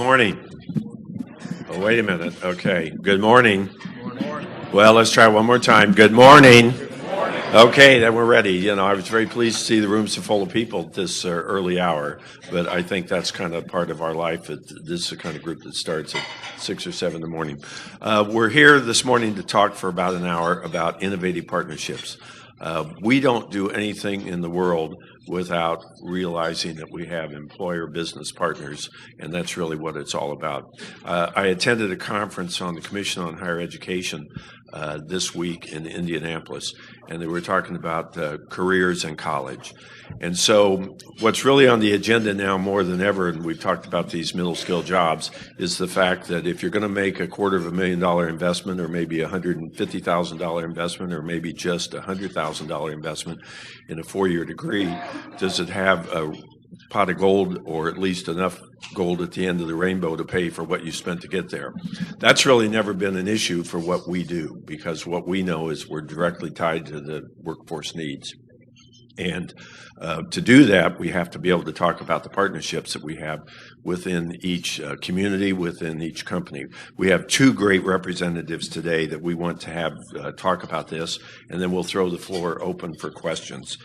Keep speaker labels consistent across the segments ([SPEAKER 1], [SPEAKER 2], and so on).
[SPEAKER 1] Morning. Oh, wait a minute. Okay. Good morning. Well, let's try one more time. Good morning. Okay, then we're ready. You know, I was very pleased to see the room so full of people at this early hour, but I think that's kind of part of our life. This is the kind of group that starts at 6 or 7 in the morning. We're here this morning to talk for about an hour about innovative partnerships. We don't do anything in the world without realizing that we have employer business partners, and that's really what it's all about. I attended a conference on the Commission on Higher Education this week in Indianapolis, and they were talking about careers in college. And so what's really on the agenda now more than ever, and we've talked about these middle skill jobs, is the fact that if you're going to make a $250,000 investment, or maybe a $150,000 investment, or maybe just a $100,000 investment in a 4-year degree, does it have a pot of gold, or at least enough gold at the end of the rainbow to pay for what you spent to get there? That's really never been an issue for what we do, because what we know is we're directly tied to the workforce needs. And to do that, we have to be able to talk about the partnerships that we have within each community, within each company. We have 2 great representatives today that we want to have talk about this, and then we'll throw the floor open for questions.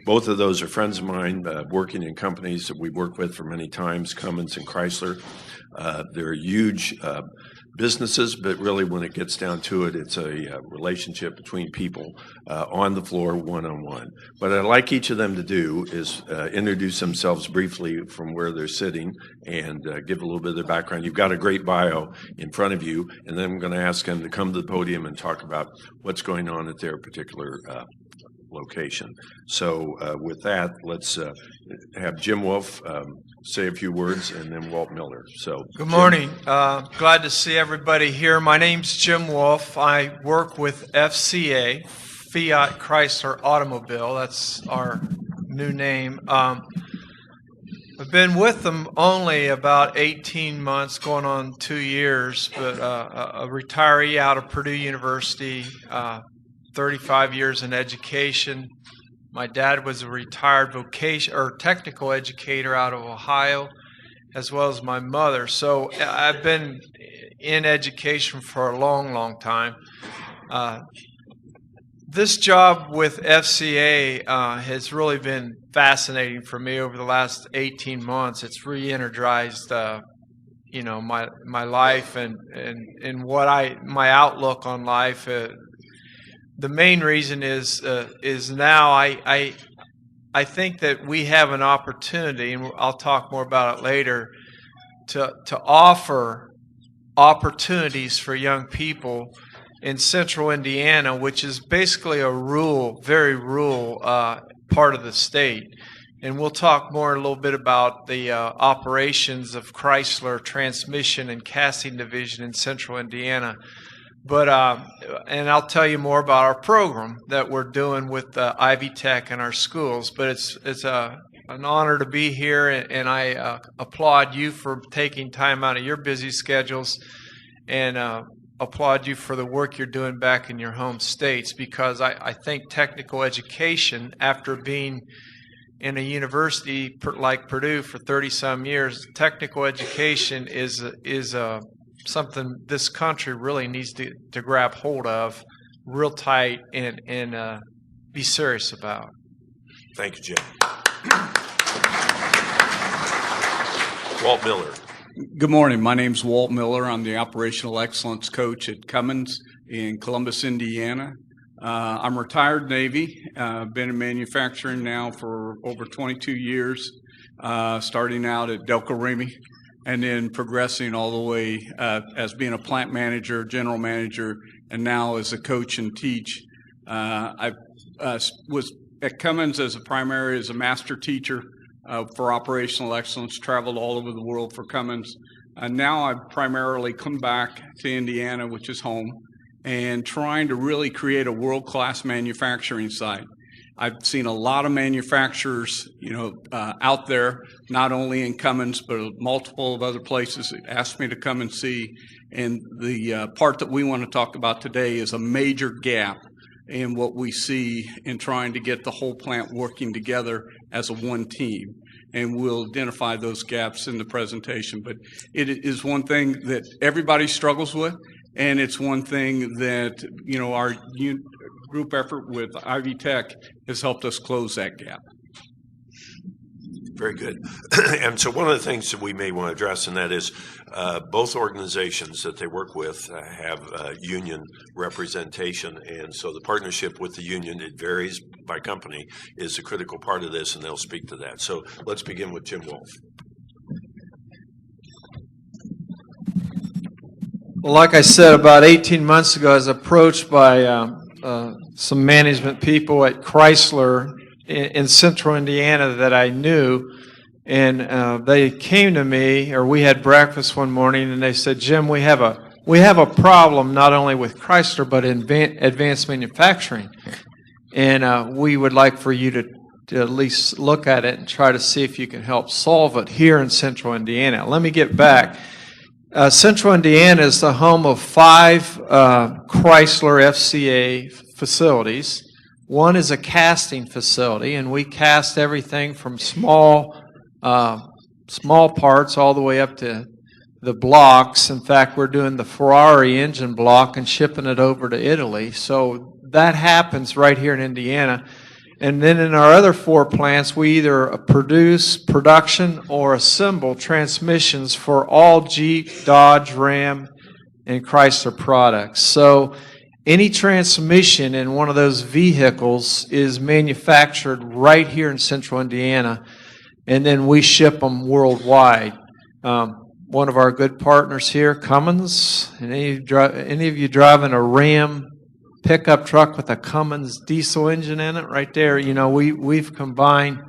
[SPEAKER 1] Both of those are friends of mine working in companies that we've worked with for many times, Cummins and Chrysler. They're huge businesses, but really when it gets down to it, it's a relationship between people on the floor, one-on-one. What I'd like each of them to do is introduce themselves briefly from where they're sitting and give a little bit of their background. You've got a great bio in front of you, and then I'm going to ask them to come to the podium and talk about what's going on at their particular location. So with that, let's have Jim Woolf say a few words, and then Walt Miller. So,
[SPEAKER 2] good morning. Glad to see everybody here. My name's Jim Woolf. I work with FCA, Fiat Chrysler Automobile. That's our new name. I've been with them only about 18 months, going on 2 years, but a retiree out of Purdue University, 35 years in education. My dad was a retired vocation or technical educator out of Ohio, as well as my mother. So I've been in education for a long, long time. This job with FCA has really been fascinating for me over the last 18 months. It's re-energized, my life and what my outlook on life. The main reason is now I think that we have an opportunity, and I'll talk more about it later, to offer opportunities for young people in central Indiana, which is basically a very rural part of the state. And we'll talk more a little bit about the operations of Chrysler Transmission and Casting Division in central Indiana. But and I'll tell you more about our program that we're doing with Ivy Tech in our schools. But it's an honor to be here, and I applaud you for taking time out of your busy schedules, and applaud you for the work you're doing back in your home states, because I think technical education, after being in a university like Purdue for 30-some years, technical education is something this country really needs to grab hold of real tight and be serious about.
[SPEAKER 1] Thank you, Jim. Walt Miller.
[SPEAKER 3] Good morning. My name's Walt Miller. I'm the Operational Excellence Coach at Cummins in Columbus, Indiana. I'm retired Navy. Been in manufacturing now for over 22 years, starting out at Delco Remy, and then progressing all the way as being a plant manager, general manager, and now as a coach and teach. I was at Cummins as a master teacher for operational excellence, traveled all over the world for Cummins. Now I've primarily come back to Indiana, which is home, and trying to really create a world-class manufacturing site. I've seen a lot of manufacturers, out there, not only in Cummins, but multiple of other places that asked me to come and see. And the part that we want to talk about today is a major gap in what we see in trying to get the whole plant working together as a one team. and we'll identify those gaps in the presentation. But it is one thing that everybody struggles with, and it's one thing that, our group effort with Ivy Tech has helped us close that gap.
[SPEAKER 1] Very good. And so one of the things that we may want to address, and that is both organizations that they work with have union representation. And so the partnership with the union, it varies by company, is a critical part of this, and they'll speak to that. So let's begin with Jim Wolf.
[SPEAKER 2] Well, like I said, about 18 months ago, I was approached by some management people at Chrysler in central Indiana that I knew, and they came to me, or we had breakfast one morning, and they said, Jim, we have a problem not only with Chrysler but in advanced manufacturing, and we would like for you to at least look at it and try to see if you can help solve it here in central Indiana. Let me get back. Central Indiana is the home of 5 Chrysler FCA facilities. One is a casting facility, and we cast everything from small parts all the way up to the blocks. In fact, we're doing the Ferrari engine block and shipping it over to Italy. So that happens right here in Indiana. And then in our other 4 plants, we either production or assemble transmissions for all Jeep, Dodge, Ram, and Chrysler products. So any transmission in one of those vehicles is manufactured right here in central Indiana, and then we ship them worldwide. One of our good partners here, Cummins, and any of you driving a Ram pickup truck with a Cummins diesel engine in it right there, we've combined,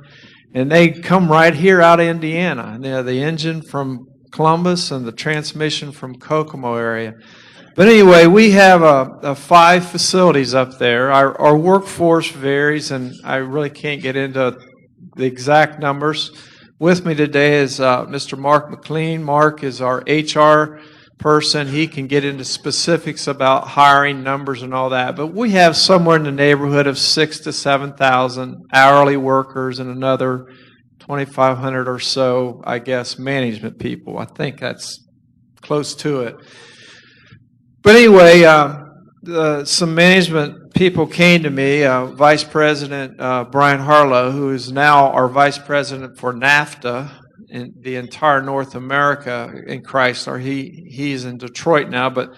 [SPEAKER 2] and they come right here out of Indiana. And the engine from Columbus and the transmission from Kokomo area. But anyway, we have 5 facilities up there. Our workforce varies, and I really can't get into the exact numbers. With me today is Mr. Mark McLean. Mark is our HR person. He can get into specifics about hiring numbers and all that. But we have somewhere in the neighborhood of 6,000 to 7,000 hourly workers and another 2,500 or so, I guess, management people. I think that's close to it. But anyway, some management people came to me, Vice President Brian Harlow, who is now our Vice President for NAFTA in the entire North America in Chrysler. He's in Detroit now, but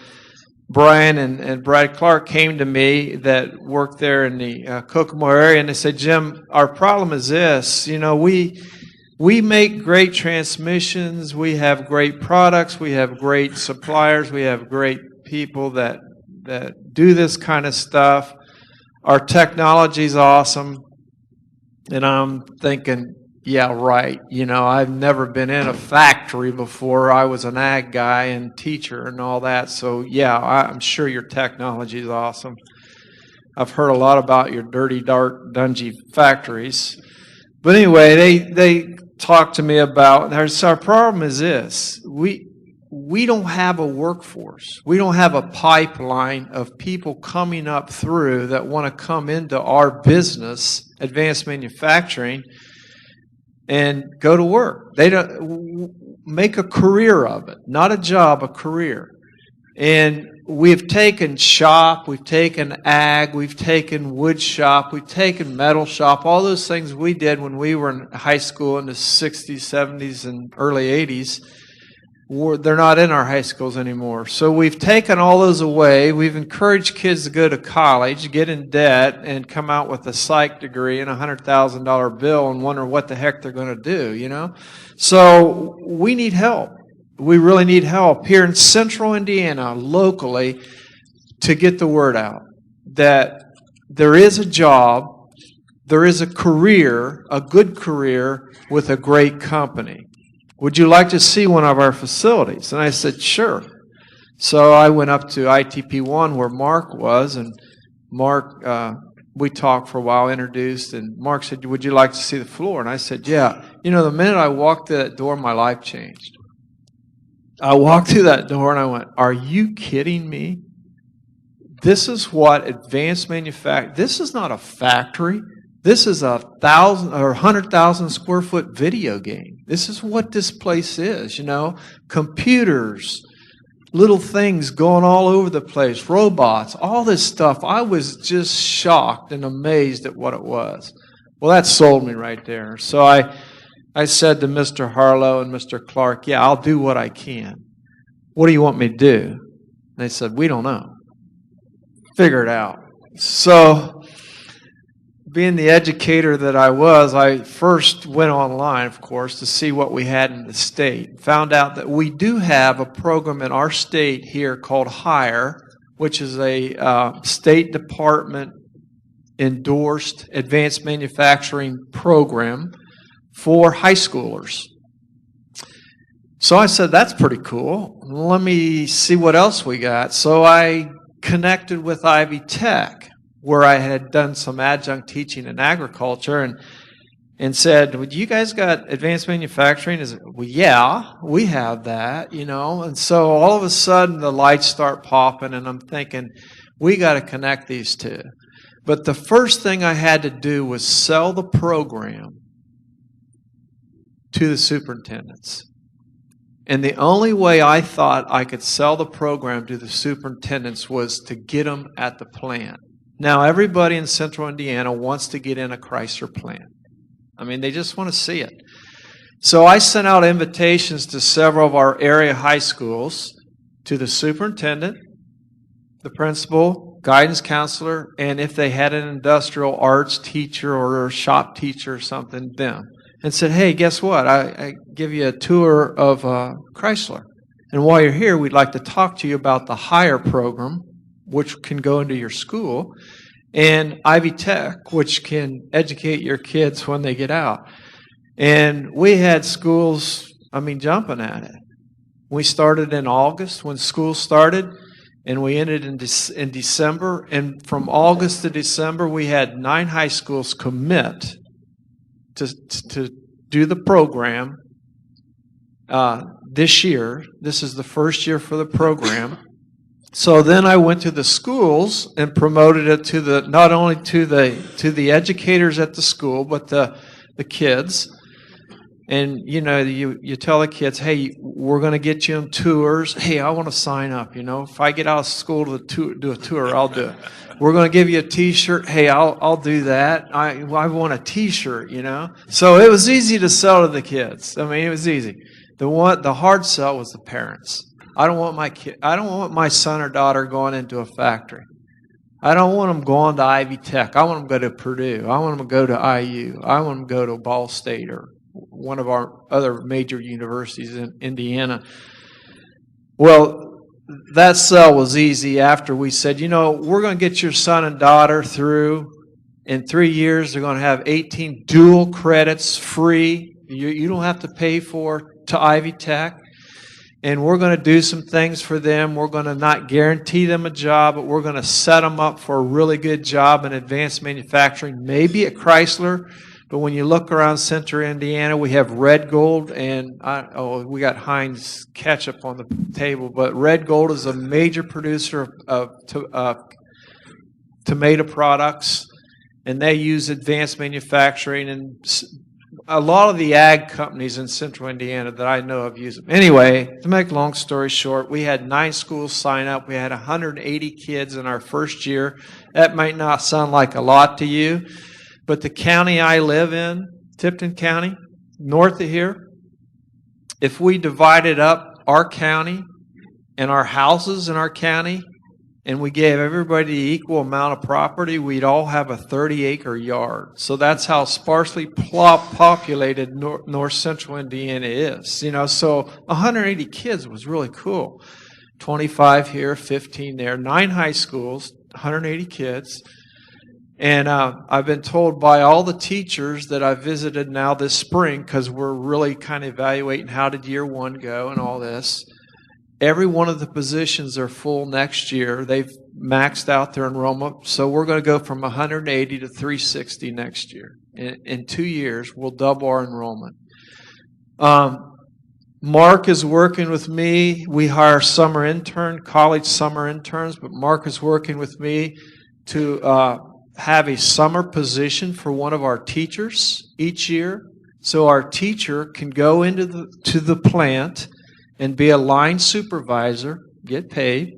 [SPEAKER 2] Brian and Brad Clark came to me that worked there in the Kokomo area, and they said, Jim, our problem is this. We make great transmissions, we have great products, we have great suppliers, we have great people that do this kind of stuff. Our technology's awesome. And I'm thinking, yeah, right. I've never been in a factory before. I was an ag guy and teacher and all that. So, yeah, I'm sure your technology is awesome. I've heard a lot about your dirty, dark, dungy factories. But anyway, they talked to me about, our problem is this. We don't have a workforce. We don't have a pipeline of people coming up through that want to come into our business, advanced manufacturing, and go to work. They don't make a career of it, not a job, a career. And we've taken shop, we've taken ag, we've taken wood shop, we've taken metal shop, all those things we did when we were in high school in the 60s, 70s, and early 80s. They're not in our high schools anymore. So we've taken all those away. We've encouraged kids to go to college, get in debt, and come out with a psych degree and a $100,000 bill and wonder what the heck they're going to do, So we need help. We really need help here in central Indiana, locally, to get the word out that there is a job, there is a career, a good career with a great company. Would you like to see one of our facilities? And I said, sure. So I went up to ITP1 where Mark was, and Mark, we talked for a while, introduced, and Mark said, would you like to see the floor? And I said, yeah. The minute I walked through that door, my life changed. I walked through that door and I went, are you kidding me? This is what advanced manufacturing, this is not a factory. This is 1,000 or 100,000 square foot video game. This is what this place is, computers, little things going all over the place, robots, all this stuff. I was just shocked and amazed at what it was. Well, that sold me right there. So I said to Mr. Harlow and Mr. Clark, yeah, I'll do what I can. What do you want me to do? And they said, we don't know. Figure it out. So, being the educator that I was, I first went online, of course, to see what we had in the state. Found out that we do have a program in our state here called HIRE, which is a State Department endorsed advanced manufacturing program for high schoolers. So I said, that's pretty cool. Let me see what else we got. So I connected with Ivy Tech, where I had done some adjunct teaching in agriculture, and said, well, you guys got advanced manufacturing? Well, yeah, we have that, And so all of a sudden the lights start popping, and I'm thinking, we got to connect these two. But the first thing I had to do was sell the program to the superintendents. And the only way I thought I could sell the program to the superintendents was to get them at the plant. Now, everybody in central Indiana wants to get in a Chrysler plant. I mean, they just want to see it. So I sent out invitations to several of our area high schools, to the superintendent, the principal, guidance counselor, and if they had an industrial arts teacher or a shop teacher or something, them. And said, hey, guess what? I give you a tour of Chrysler. And while you're here, we'd like to talk to you about the HIRE program, which can go into your school, and Ivy Tech, which can educate your kids when they get out. And we had schools, jumping at it. We started in August when school started, and we ended in December. And from August to December, we had 9 high schools commit to do the program this year. This is the first year for the program. So then I went to the schools and promoted it to not only to the educators at the school, but the kids. And you tell the kids, hey, we're going to get you on tours. Hey, I want to sign up. If I get out of school to do a tour, I'll do it. We're going to give you a T-shirt. Hey, I'll do that. I want a T-shirt. So it was easy to sell to the kids. It was easy. The hard sell was the parents. I don't want my son or daughter going into a factory. I don't want them going to Ivy Tech. I want them to go to Purdue. I want them to go to IU. I want them to go to Ball State or one of our other major universities in Indiana. Well, that sell was easy after we said, we're going to get your son and daughter through. In 3 years, they're going to have 18 dual credits free. You don't have to pay to Ivy Tech. And we're going to do some things for them. We're going to not guarantee them a job, but we're going to set them up for a really good job in advanced manufacturing, maybe at Chrysler. But when you look around central Indiana, we have Red Gold, and we got Heinz ketchup on the table. But Red Gold is a major producer of tomato products, and they use advanced manufacturing. And a lot of the ag companies in central Indiana that I know of use them. Anyway, to make a long story short, we had 9 schools sign up. We had 180 kids in our first year. That might not sound like a lot to you, but the county I live in, Tipton County, north of here, if we divided up our county and our houses in our county, and we gave everybody the equal amount of property, we'd all have a 30-acre yard. So that's how sparsely populated north central Indiana is. So 180 kids was really cool. 25 here, 15 there, 9 high schools, 180 kids. And I've been told by all the teachers that I've visited now this spring, because we're really kind of evaluating how did year 1 go and all this. Every one of the positions are full next year. They've maxed out their enrollment. So we're going to go from 180 to 360 next year. In 2 years, we'll double our enrollment. Mark is working with me. We hire college summer interns, but Mark is working with me to have a summer position for one of our teachers each year. So our teacher can go into the plant and be a line supervisor, get paid.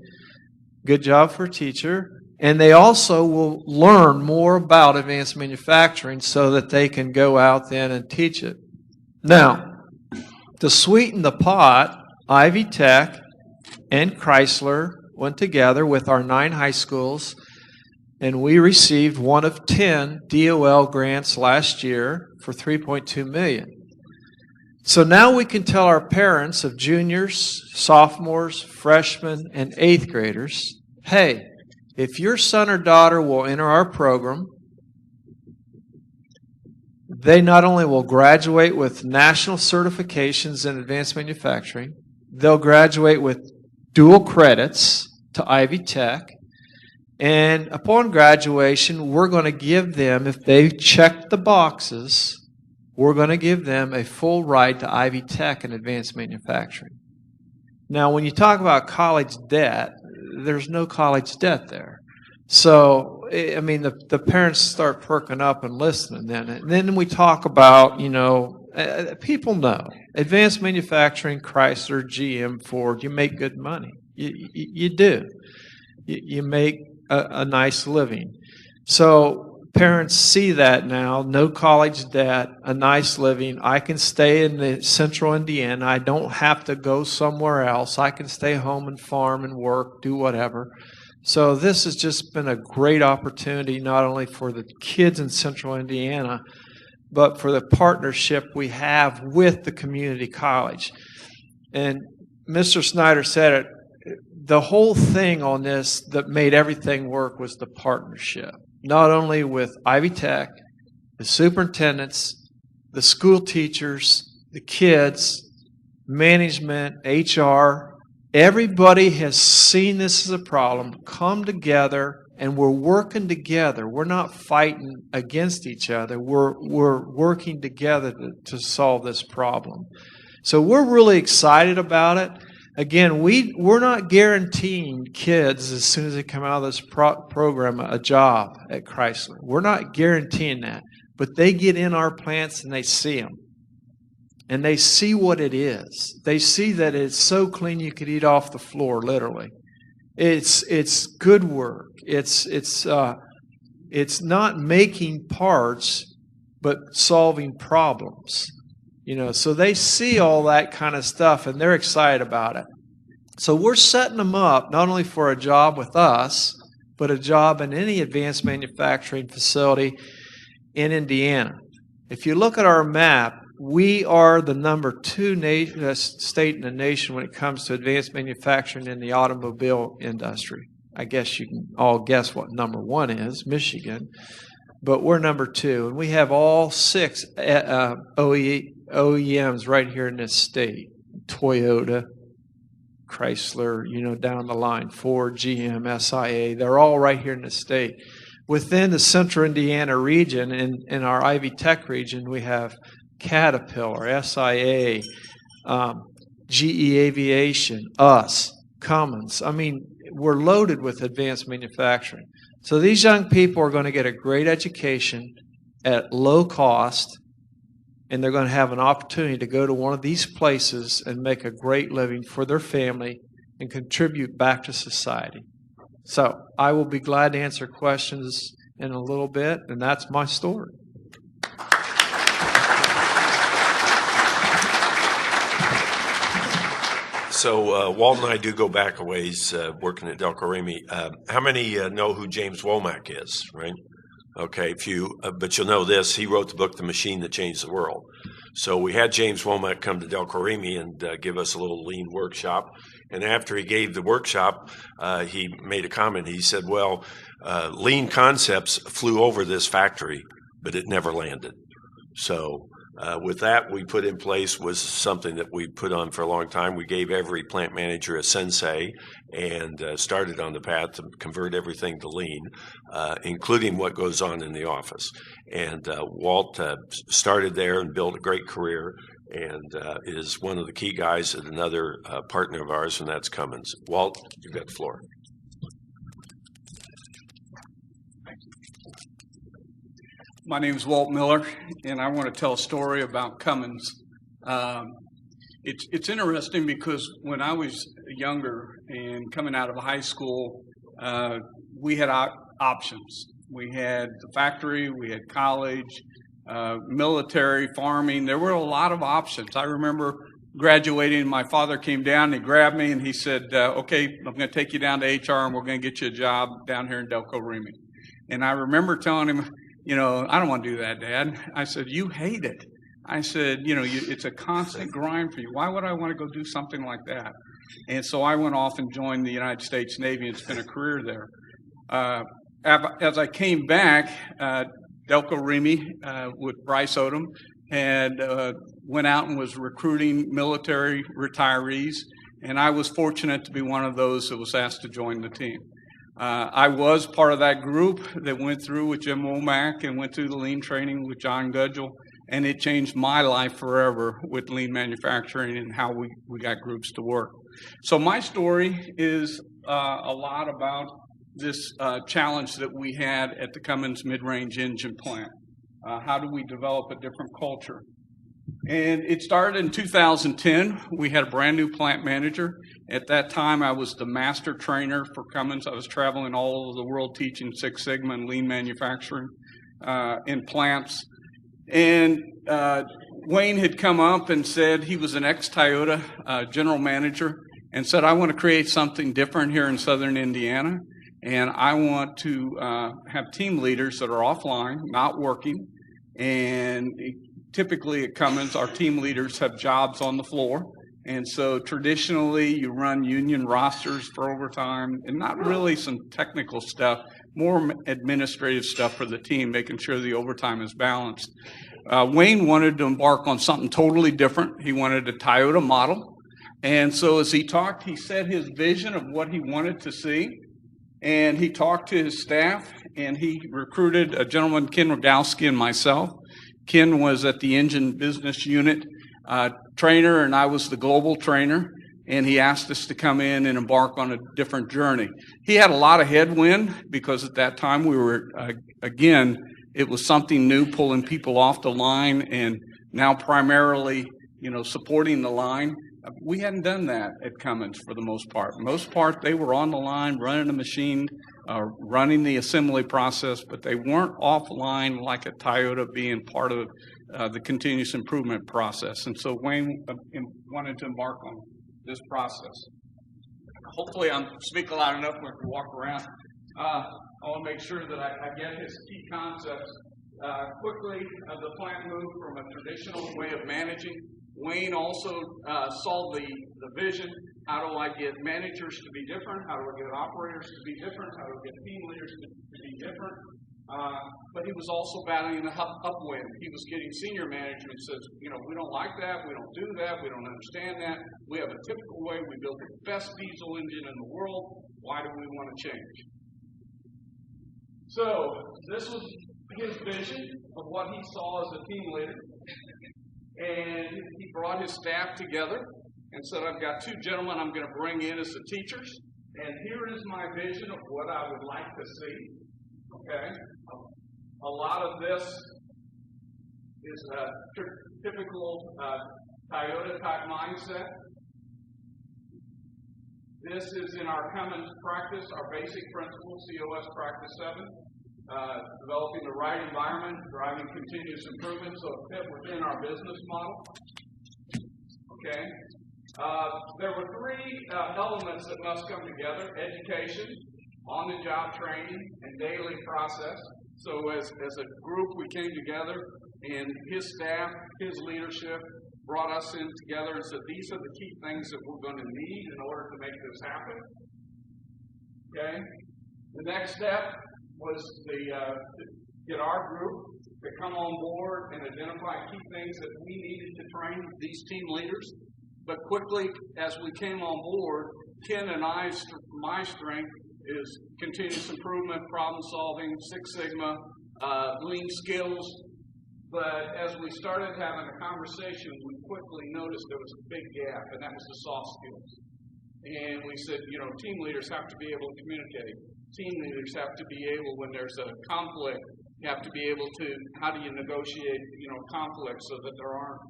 [SPEAKER 2] Good job for a teacher. And they also will learn more about advanced manufacturing so that they can go out then and teach it. Now, to sweeten the pot, Ivy Tech and Chrysler went together with our 9 high schools, and we received one of 10 DOL grants last year for $3.2 million. So now we can tell our parents of juniors, sophomores, freshmen, and 8th graders, hey, if your son or daughter will enter our program, they not only will graduate with national certifications in advanced manufacturing, they'll graduate with dual credits to Ivy Tech, and upon graduation, we're going to give them, if they check the boxes, we're going to give them a full ride to Ivy Tech in advanced manufacturing. Now, when you talk about college debt, there's no college debt there. So, I mean, the parents start perking up and listening then. And then we talk about, people know. Advanced manufacturing, Chrysler, GM, Ford, you make good money. You do. You make a nice living. So parents see that now, no college debt, a nice living. I can stay in the central Indiana. I don't have to go somewhere else. I can stay home and farm and work, do whatever. So this has just been a great opportunity, not only for the kids in central Indiana, but for the partnership we have with the community college. And Mr. Snyder said it, the whole thing on this that made everything work was the partnership, not only with Ivy Tech, the superintendents, the school teachers, the kids, management, HR. Everybody has seen this as a problem, come together, and we're working together. We're not fighting against each other. We're working together to solve this problem. So we're really excited about it. Again, we're not guaranteeing kids as soon as they come out of this program a job at Chrysler. We're not guaranteeing that. But they get in our plants and they see them. And they see what it is. They see that it's so clean you could eat off the floor, literally. It's good work. It's not making parts, but solving problems. So they see all that kind of stuff, and they're excited about it. So we're setting them up not only for a job with us, but a job in any advanced manufacturing facility in Indiana. If you look at our map, we are the number 2 state in the nation when it comes to advanced manufacturing in the automobile industry. I guess you can all guess what number 1 is, Michigan. But we're number 2, and we have all 6 OEMs right here in this state. Toyota, Chrysler, down the line, Ford, GM, SIA, they're all right here in the state. Within the central Indiana region, in our Ivy Tech region, we have Caterpillar, SIA, GE Aviation, us, Cummins. I mean, we're loaded with advanced manufacturing. So these young people are going to get a great education at low cost, and they're going to have an opportunity to go to one of these places and make a great living for their family and contribute back to society. So I will be glad to answer questions in a little bit, and that's my story.
[SPEAKER 1] So Walt and I do go back a ways working at Delco Remy. How many know who James Womack is, right? Okay, few, but you'll know this. He wrote the book, The Machine That Changed the World. So we had James Womack come to Delco Remy and give us a little lean workshop. And after he gave the workshop, he made a comment. He said, well, lean concepts flew over this factory, but it never landed. So with that, we put in place was something that we put on for a long time. We gave every plant manager a sensei and started on the path to convert everything to lean, including what goes on in the office. And Walt started there and built a great career and is one of the key guys at another partner of ours, and that's Cummins. Walt, you've got the floor.
[SPEAKER 3] My name is Walt Miller, and I want to tell a story about Cummins. It's interesting because when I was younger and coming out of high school, we had options. We had the factory, we had college, military, farming. There were a lot of options. I remember graduating, my father came down, he grabbed me, and he said, okay, I'm going to take you down to HR, and we're going to get you a job down here in Delco Remy. And I remember telling him, I don't want to do that, Dad. I said, you hate it. I said, it's a constant grind for you. Why would I want to go do something like that? And so I went off and joined the United States Navy and spent a career there. As I came back, Delco Remy with Bryce Odom and went out and was recruiting military retirees. And I was fortunate to be one of those that was asked to join the team. I was part of that group that went through with Jim Womack and went through the lean training with John Gudgel, and it changed my life forever with lean manufacturing and how we got groups to work. So my story is a lot about this challenge that we had at the Cummins Mid-Range Engine Plant. How do we develop a different culture? And it started in 2010. We had a brand new plant manager. At that time, I was the master trainer for Cummins. I was traveling all over the world teaching Six Sigma and lean manufacturing in plants. And Wayne had come up and said he was an ex-Toyota general manager and said, I want to create something different here in southern Indiana. And I want to have team leaders that are offline, not working. And typically at Cummins, our team leaders have jobs on the floor. And so traditionally, you run union rosters for overtime and not really some technical stuff, more administrative stuff for the team, making sure the overtime is balanced. Wayne wanted to embark on something totally different. He wanted a Toyota model. And so as he talked, he said his vision of what he wanted to see. And he talked to his staff, and he recruited a gentleman, Ken Rogowski, and myself. Ken was at the engine business unit trainer, and I was the global trainer, and he asked us to come in and embark on a different journey. He had a lot of headwind because at that time we were, again, it was something new, pulling people off the line, and now primarily, supporting the line. We hadn't done that at Cummins for the most part. Most part, they were on the line, running the machine, running the assembly process, but they weren't offline like a Toyota being part of the continuous improvement process. And so Wayne wanted to embark on this process. Hopefully I'm speaking loud enough when I can walk around. I want to make sure that I get his key concepts. Quickly, the plant moved from a traditional way of managing. Wayne also saw the vision. How do I get managers to be different? How do I get operators to be different? How do I get team leaders to be different? But he was also battling the upwind. He was getting senior management says, we don't like that. We don't do that. We don't understand that. We have a typical way. We built the best diesel engine in the world. Why do we want to change? So this was his vision of what he saw as a team leader. And he brought his staff together and said, I've got two gentlemen I'm going to bring in as the teachers. And here is my vision of what I would like to see. Okay? A lot of this is a typical Toyota-type mindset. This is in our Cummins practice, our basic principles, COS Practice 7. Developing the right environment, driving continuous improvement, so it fit within our business model. Okay. There were three elements that must come together: education, on-the-job training, and daily process. So as a group, we came together, and his staff, his leadership, brought us in together and said, these are the key things that we're going to need in order to make this happen. Okay. The next step was to get our group to come on board and identify key things that we needed to train these team leaders. But quickly, as we came on board, Ken and my strength is continuous improvement, problem solving, Six Sigma, lean skills. But as we started having a conversation, we quickly noticed there was a big gap, and that was the soft skills. And we said, team leaders have to be able to communicate. Team leaders have to be able, when there's a conflict, You have to be able to, how do you negotiate, conflicts so that there aren't,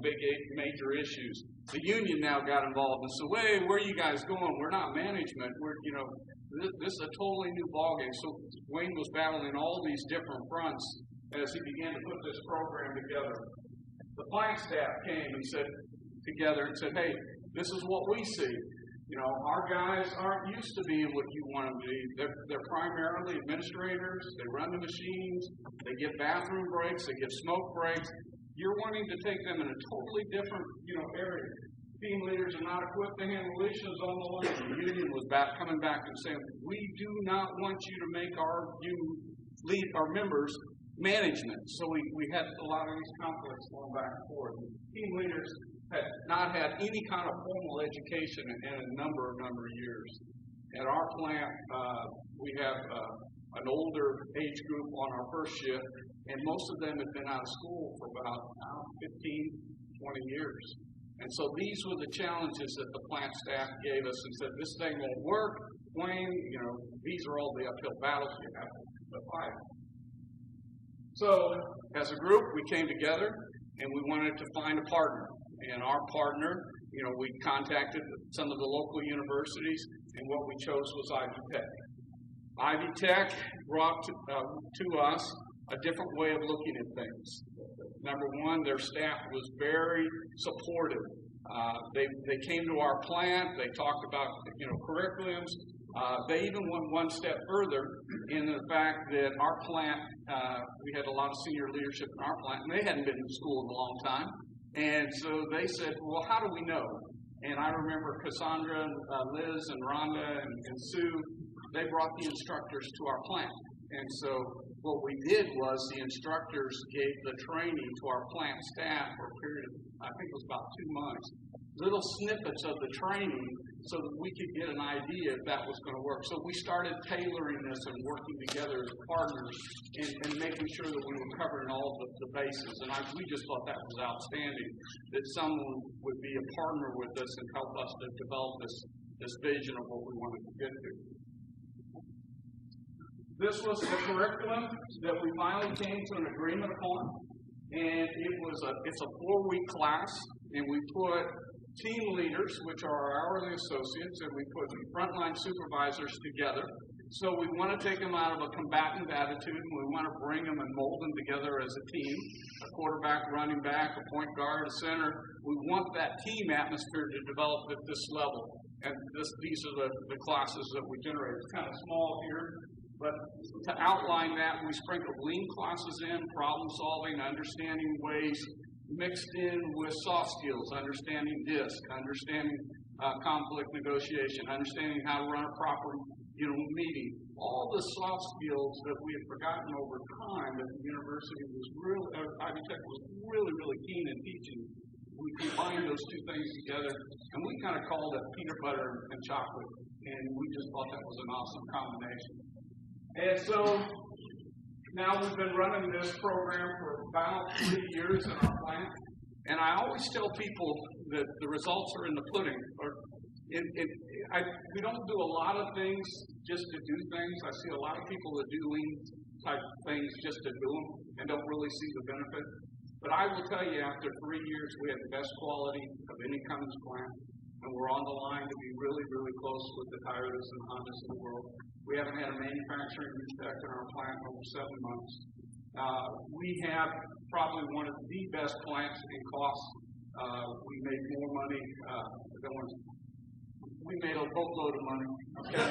[SPEAKER 3] big major issues. The union now got involved and said, "Wait, where are you guys going? We're not management. This is a totally new ballgame." So Wayne was battling all these different fronts as he began to put this program together. The plant staff came and said, "Hey, this is what we see. Our guys aren't used to being what you want them to be. They're primarily administrators. They run the machines. They give bathroom breaks. They give smoke breaks. You're wanting to take them in a totally different, area. Team leaders are not equipped to handle issues on the line." The union was coming back and saying, "We do not want you to make our members management." So we had a lot of these conflicts going back and forth. Team leaders had not had any kind of formal education in a number of years. At our plant, we have an older age group on our first shift, and most of them had been out of school for about 15, 20 years. And so these were the challenges that the plant staff gave us and said, "This thing won't work, Wayne, these are all the uphill battles you have to fight." So as a group, we came together and we wanted to find a partner. And our partner, we contacted some of the local universities, and what we chose was Ivy Tech. Ivy Tech brought to us a different way of looking at things. Number one, their staff was very supportive. They came to our plant. They talked about curriculums. They even went one step further in the fact that our plant, we had a lot of senior leadership in our plant, and they hadn't been in school in a long time. And so they said, "Well, how do we know?" And I remember Cassandra, Liz, and Rhonda, and Sue, they brought the instructors to our plant. And so what we did was the instructors gave the training to our plant staff for a period of, I think it was about 2 months, little snippets of the training so that we could get an idea if that was going to work. So we started tailoring this and working together as partners and making sure that we were covering all the bases. And we just thought that was outstanding, that someone would be a partner with us and help us to develop this vision of what we wanted to get to. This was the curriculum that we finally came to an agreement upon, and it's a 4-week class, and we put team leaders, which are our hourly associates, and we put frontline supervisors together. So we want to take them out of a combatant attitude, and we want to bring them and mold them together as a team, a quarterback, running back, a point guard, a center. We want that team atmosphere to develop at this level, and these are the classes that we generate. It's kind of small here, but to outline that, we sprinkled lean classes in, problem solving, understanding ways, mixed in with soft skills, understanding DISC, understanding conflict negotiation, understanding how to run a proper meeting. All the soft skills that we had forgotten over time that the university was Ivy Tech was really keen in teaching. We combined those two things together, and we kind of called it peanut butter and chocolate, and we just thought that was an awesome combination. And so now we've been running this program for about 3 years in our plant, and I always tell people that the results are in the pudding. We don't do a lot of things just to do things. I see a lot of people that do lean type things just to do them and don't really see the benefit. But I will tell you, after 3 years, we have the best quality of any Cummins plant, and we're on the line to be really close with the Toyotas and Hondas in the world. We haven't had a manufacturing defect in our plant in over 7 months. We have probably one of the best plants in cost. We make more money than we made a boatload of money. Okay?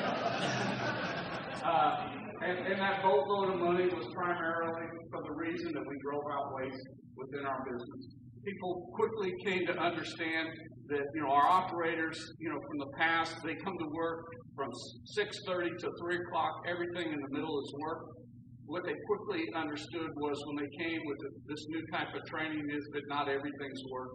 [SPEAKER 3] And that boatload of money was primarily for the reason that we drove out waste within our business. People quickly came to understand that, our operators, from the past, they come to work from 6:30 to 3 o'clock, everything in the middle is work. What they quickly understood was when they came with this new type of training is that not everything's work.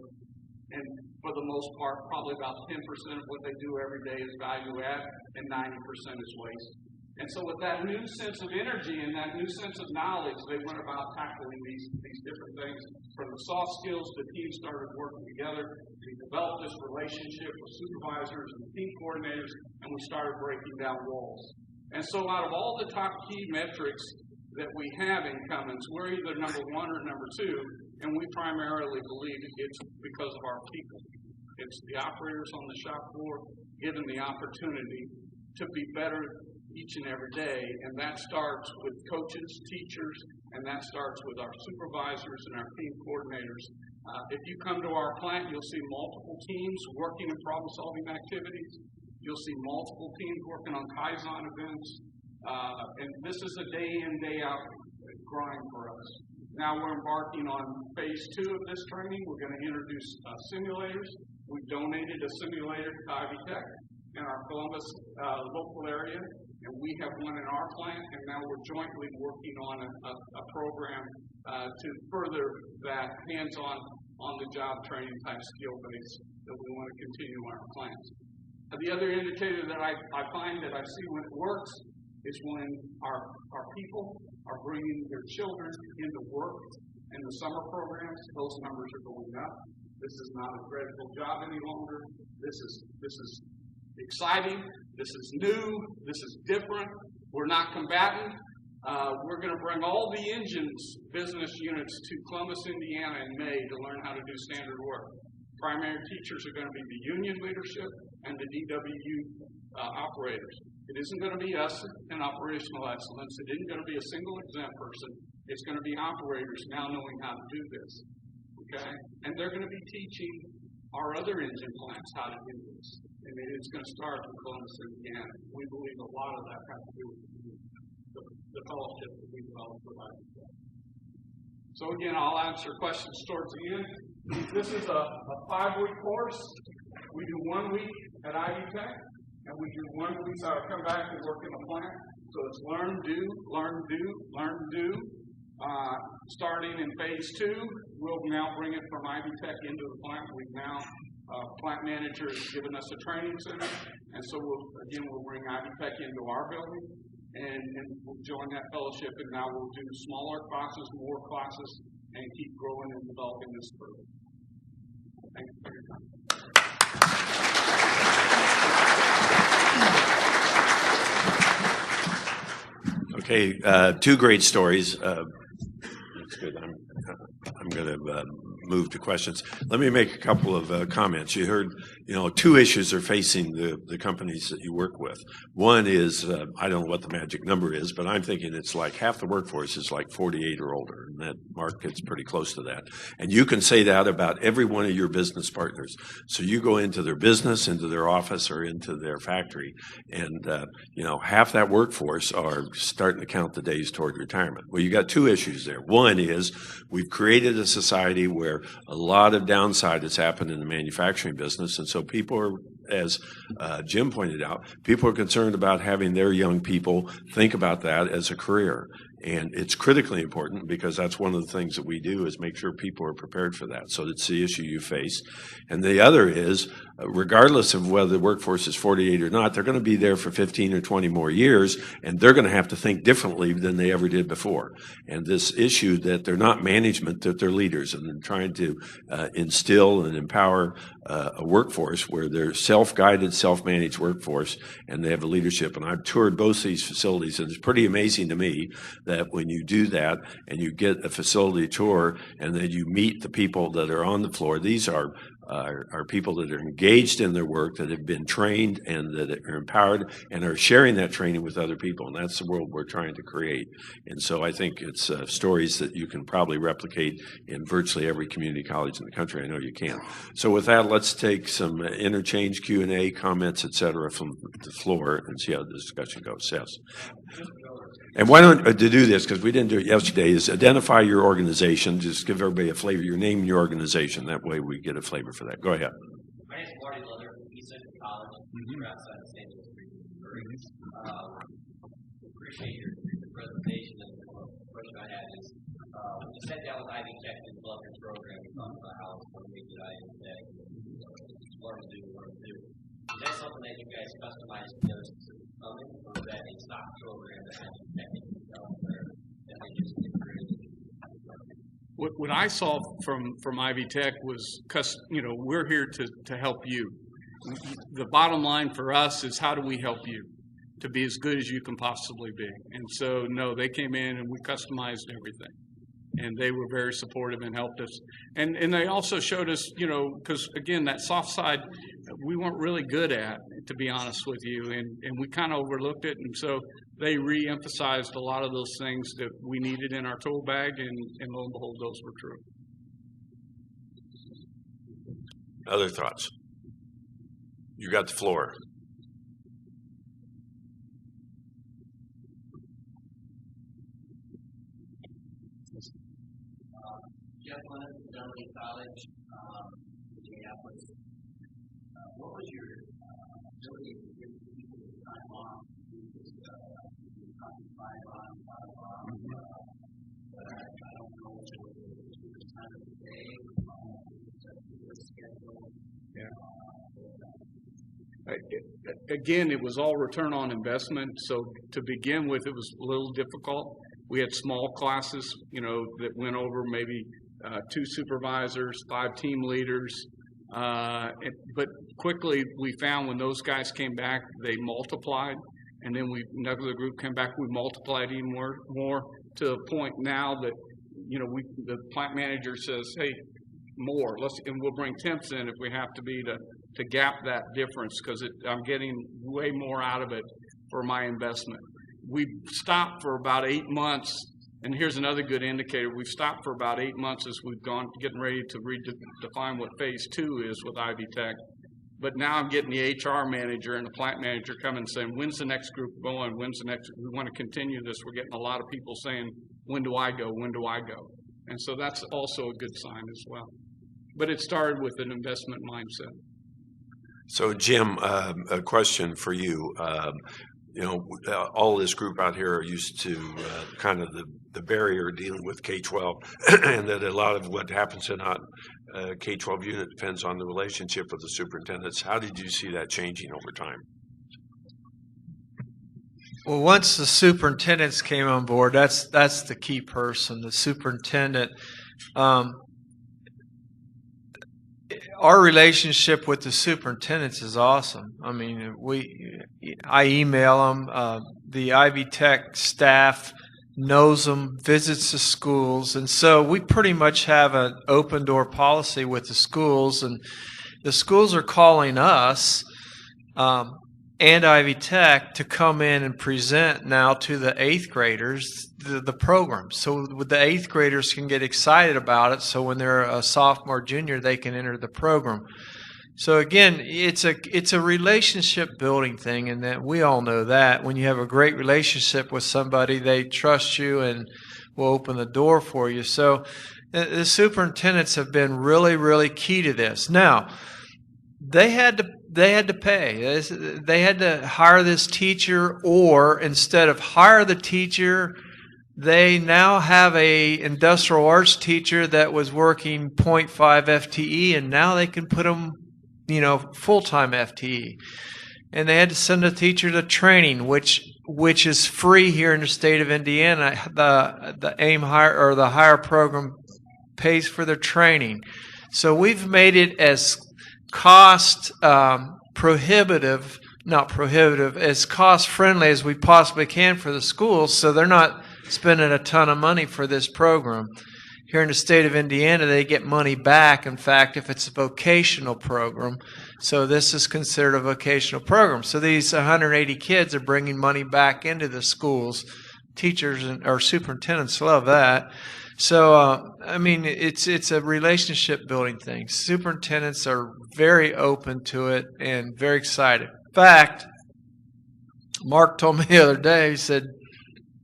[SPEAKER 3] And for the most part, probably about 10% of what they do every day is value add, and 90% is waste. And so with that new sense of energy and that new sense of knowledge, they went about tackling these different things. From the soft skills, the team started working together. We developed this relationship with supervisors and team coordinators, and we started breaking down walls. And so out of all the top key metrics that we have in Cummins, we're either number one or number two, and we primarily believe it's because of our people. It's the operators on the shop floor given the opportunity to be better each and every day, and that starts with coaches, teachers, and that starts with our supervisors and our team coordinators. If you come to our plant, you'll see multiple teams working in problem-solving activities. You'll see multiple teams working on Kaizen events, and this is a day in, day out grind for us. Now we're embarking on phase 2 of this training. We're going to introduce simulators. We donated a simulator to Ivy Tech in our Columbus local area, and we have one in our plant, and now we're jointly working on a program to further that hands-on, on-the-job training type skill base that we want to continue in our plants. The other indicator that I find that I see when it works is when our people are bringing their children into work in the summer programs. Those numbers are going up. This is not a dreadful job any longer. This is exciting. This is new. This is different. We're not combatant. We're going to bring all the engines business units to Columbus, Indiana in May to learn how to do standard work. Primary teachers are going to be the union leadership and the DWU operators. It isn't going to be us in operational excellence. It isn't going to be a single exempt person. It's going to be operators now knowing how to do this. Okay? And they're going to be teaching our other engine plants how to do this. And it's going to start in Columbus, Indiana. We believe a lot of that has to do with the fellowship that we developed with Ivy Tech. So again, I'll answer questions towards the end. This is a 5-week course. We do 1 week at Ivy Tech, and we do 1 week, so I come back and work in the plant. So it's learn, do, learn, do, learn, do. Starting in phase 2, we'll now bring it from Ivy Tech into the plant. We've now, plant manager has given us a training center, and so we'll bring Ivy Tech into our building, and we'll join that fellowship, and now we'll do smaller classes, more classes, and keep growing and developing this further. Thank you for your time.
[SPEAKER 1] Okay, 2 great stories. That's good. I'm going to move to questions. Let me make a couple of comments. You heard, 2 issues are facing the companies that you work with. One is, I don't know what the magic number is, but I'm thinking it's like half the workforce is like 48 or older, and that mark gets pretty close to that. And you can say that about every one of your business partners. So you go into their business, into their office, or into their factory, and, half that workforce are starting to count the days toward retirement. Well, you got 2 issues there. One is we've created a society where a lot of downside has happened in the manufacturing business, and so people are, as Jim pointed out, people are concerned about having their young people think about that as a career. And it's critically important because that's one of the things that we do is make sure people are prepared for that. So that's the issue you face. And the other is, regardless of whether the workforce is 48 or not, they're going to be there for 15 or 20 more years, and they're going to have to think differently than they ever did before. And this issue that they're not management, that they're leaders, and they're trying to instill and empower a workforce where they're self-guided, self-managed workforce, and they have a leadership. And I've toured both these facilities, and it's pretty amazing to me that when you do that and you get a facility tour and then you meet the people that are on the floor, these are people that are engaged in their work, that have been trained and that are empowered and are sharing that training with other people. And that's the world we're trying to create. And so I think it's stories that you can probably replicate in virtually every community college in the country. I know you can. So with that, let's take some interchange, Q&A, comments, et cetera, from the floor and see how the discussion goes. Yes. And why don't, to do this, because we didn't do it yesterday, is identify your organization. Just give everybody a flavor, your name and your organization. That way we get a flavor for that. Go ahead.
[SPEAKER 4] My name is Marty Leather from East Central College. We're outside of St. Louis, Missouri. Appreciate your presentation. And the question I had is, when you sat down with Ivy Tech to develop your program, you talked about how it's going to make it Ivy Tech, learn to do. Is that something that you guys customize for those coming, or is that a stock program that has technically developed there that they just created?
[SPEAKER 3] What I saw from Ivy Tech was, we're here to help you. The bottom line for us is, how do we help you? to be as good as you can possibly be. And so, no, they came in and we customized everything. And they were very supportive and helped us. And they also showed us, you know, because again, that soft side, we weren't really good at, to be honest with you. And we kind of overlooked it. And so they re-emphasized a lot of those things that we needed in our tool bag. And lo and behold, those were true.
[SPEAKER 1] Other thoughts? You got the floor.
[SPEAKER 4] Jeff Leonard from Dunley College, Minneapolis. What was your ability to give people the time off? Because five on, but I don't know if it was the time of the day, the schedule.
[SPEAKER 3] Yeah. Again, it was all return on investment. So to begin with, it was a little difficult. We had small classes, you know, that went over maybe 2 supervisors, 5 team leaders. But quickly we found when those guys came back, they multiplied. And then another group came back, we multiplied even more to the point now that, you know, the plant manager says, hey, more, and we'll bring temps in if we have to be to gap that difference, because I'm getting way more out of it for my investment. We stopped for about 8 months, and here's another good indicator. We've stopped for about 8 months as we've getting ready to redefine what phase 2 is with Ivy Tech. But now I'm getting the HR manager and the plant manager coming and saying, when's the next group going? When's the next? We want to continue this. We're getting a lot of people saying, when do I go? When do I go? And so that's also a good sign as well. But it started with an investment mindset.
[SPEAKER 1] So, Jim, a question for you. You know, all this group out here are used to kind of the barrier dealing with K-12, and that a lot of what happens in a K-12 unit depends on the relationship with the superintendents. How did you see that changing over time?
[SPEAKER 2] Well, once the superintendents came on board, that's the key person, the superintendent. Our relationship with the superintendents is awesome. I mean, I email them. The Ivy Tech staff knows them, visits the schools, and so we pretty much have an open door policy with the schools, and the schools are calling us and Ivy Tech to come in and present now to the 8th graders the program. So the 8th graders can get excited about it, so when they're a sophomore, junior, they can enter the program. So again, it's a relationship building thing, and that we all know that when you have a great relationship with somebody, they trust you and will open the door for you. So the superintendents have been really, really key to this. Now, they had to pay. They had to hire this teacher, or instead of hire the teacher, they now have a industrial arts teacher that was working 0.5 FTE, and now they can put them, you know, full-time FTE. And they had to send a teacher to training, which is free here in the state of Indiana. The AIM hire, or the hire program, pays for their training. So we've made it as cost prohibitive, not prohibitive, as cost friendly as we possibly can for the schools, so they're not spending a ton of money for this program. Here in the state of Indiana, they get money back, in fact, if it's a vocational program. So this is considered a vocational program. So these 180 kids are bringing money back into the schools. Teachers or superintendents love that. So, I mean, it's a relationship building thing. Superintendents are very open to it and very excited. In fact, Mark told me the other day, he said,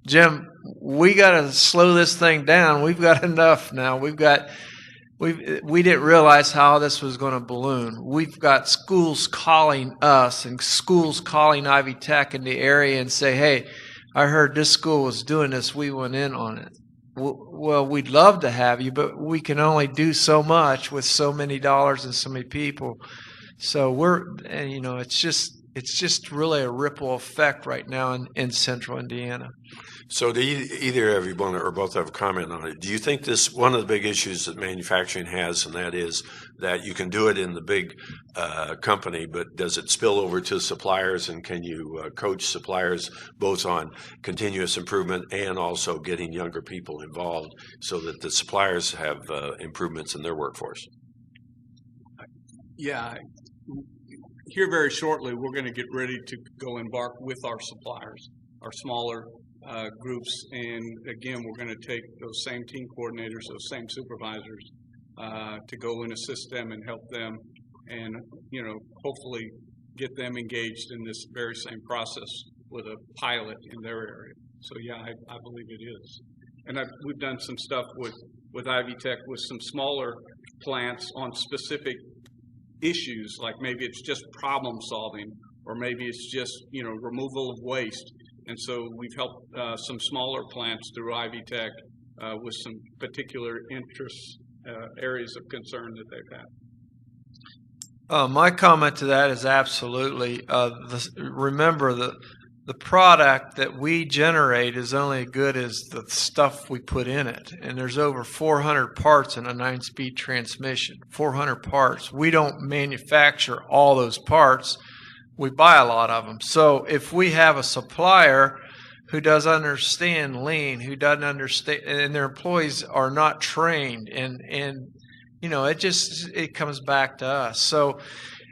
[SPEAKER 2] Jim, we got to slow this thing down. We've got enough now. We didn't realize how this was going to balloon. We've got schools calling us and schools calling Ivy Tech in the area and say, hey, I heard this school was doing this. We went in on it. Well, we'd love to have you, but we can only do so much with so many dollars and so many people. So it's just it's just really a ripple effect right now in central Indiana.
[SPEAKER 1] So do either of you want to, or both have a comment on it? Do you think this, one of the big issues that manufacturing has, and that is that you can do it in the big company, but does it spill over to suppliers, and can you coach suppliers both on continuous improvement and also getting younger people involved so that the suppliers have improvements in their workforce?
[SPEAKER 3] Yeah, here very shortly, we're going to get ready to go embark with our suppliers, our smaller groups, and again, we're going to take those same team coordinators, those same supervisors, to go and assist them and help them, and hopefully get them engaged in this very same process with a pilot in their area. So yeah, I believe it is, and we've done some stuff with Ivy Tech with some smaller plants on specific issues, like maybe it's just problem solving, or maybe it's just removal of waste. And so we've helped some smaller plants through Ivy Tech with some particular interests, areas of concern that they've had.
[SPEAKER 2] My comment to that is absolutely. Remember, the product that we generate is only as good as the stuff we put in it. And there's over 400 parts in a 9-speed transmission. 400 parts. We don't manufacture all those parts. We buy a lot of them. So if we have a supplier who doesn't understand lean, who doesn't understand, and their employees are not trained, and it comes back to us. So,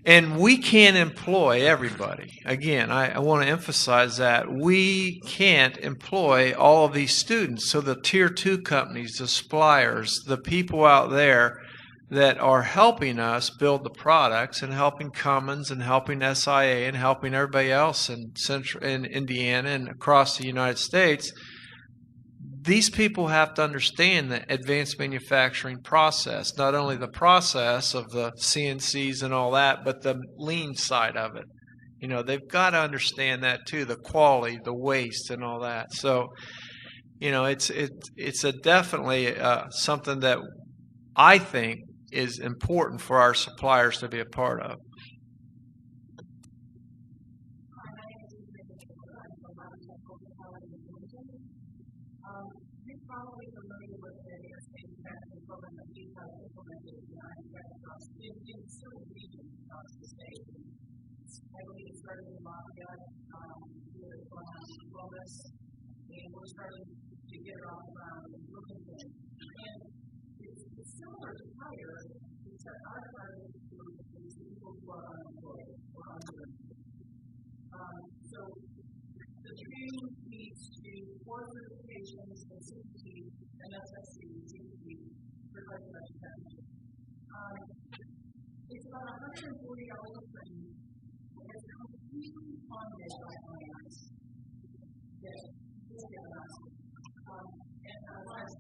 [SPEAKER 2] and we can't employ everybody. Again, I want to emphasize that we can't employ all of these students. So the tier 2 companies, the suppliers, the people out there that are helping us build the products, and helping Cummins, and helping SIA, and helping everybody else in Indiana and across the United States, these people have to understand the advanced manufacturing process, not only the process of the CNCs and all that, but the lean side of it. They've got to understand that too, the quality, the waste, and all that. So, it's definitely something that I think is important for our suppliers to be a part of.
[SPEAKER 5] And we're starting to get it off the ground and looking at it. And it's similar to hire, except our hiring is people who are unemployed or underemployed. So the training leads to 4 certifications in CPT, MSSC, CPT, certified production technician. It's about 140 hours of training, and it's completely funded by clients. Yes. And I want to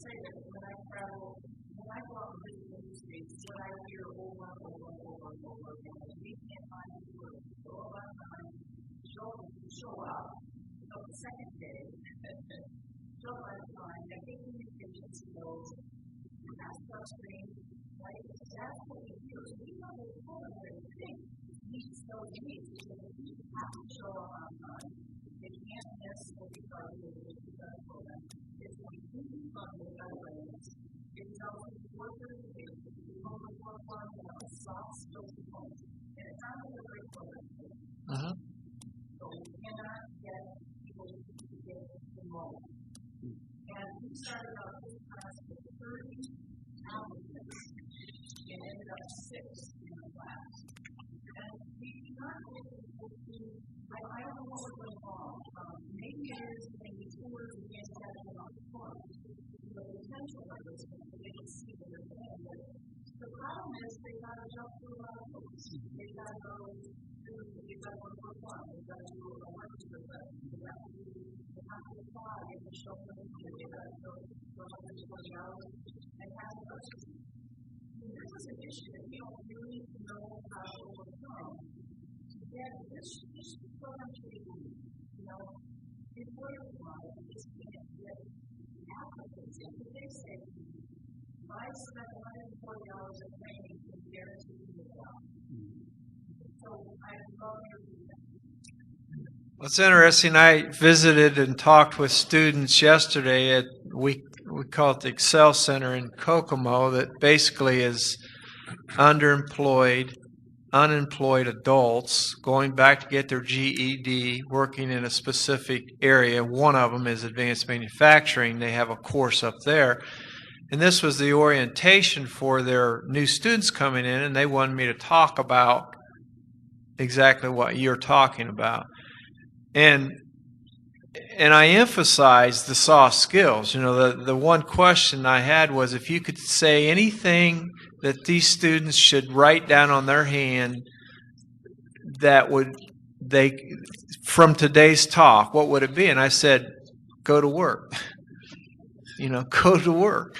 [SPEAKER 5] say that when I travel, when I go out and visit industries, what I hear over and over and over and over again is we can't find people to show up on time, show up, the second day, show up on time, and get communication skills, that's frustrating, right? That's what we do. So we know the problem that we think meets those needs, because we have to show up on time. They can't miss what we try to do with the program. It's completely funded by grants. It's also workers engagement. We want to work on soft skills components. And it's not a great program. So we cannot get people to get involved. And we started out this class with 30 applicants and ended up 6 in the class. And we cannot get people to, I don't know what was going on. Maybe it is maybe tours and manufacturing on the front. The potential of this one, they can see what they're doing. But the problem is they got to jump through a lot of hoops. They got to go through, they've got to go for fun. They've got to do a register test. They have to apply and show them that they got to go for 120 hours and pass the test. This is an issue that we don't really know how to overcome. Yeah, this program should be, employer model is can't get applicants in. They say, I spent 140 hours of training to guarantee you a job. So I love your feedback.
[SPEAKER 2] It's interesting. I visited and talked with students yesterday at we call it the Excel Center in Kokomo, that basically is underemployed, unemployed adults going back to get their GED, working in a specific area. One of them is advanced manufacturing. They have a course up there. And this was the orientation for their new students coming in, and they wanted me to talk about exactly what you're talking about. And I emphasized the soft skills. You know, the one question I had was if you could say anything that these students should write down on their hand that would from today's talk, what would it be? And I said, go to work. You know, go to work.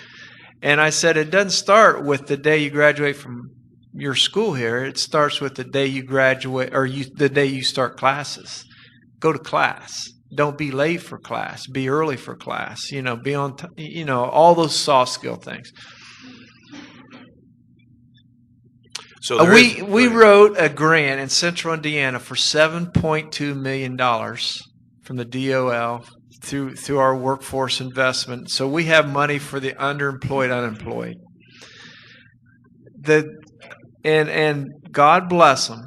[SPEAKER 2] And I said, it doesn't start with the day you graduate from your school here. It starts with the day you graduate, or the day you start classes. Go to class. Don't be late for class. Be early for class. You know, be on, all those soft skill things.
[SPEAKER 1] So
[SPEAKER 2] We wrote a grant in Central Indiana for $7.2 million from the DOL through our workforce investment. So we have money for the underemployed, unemployed. And God bless them.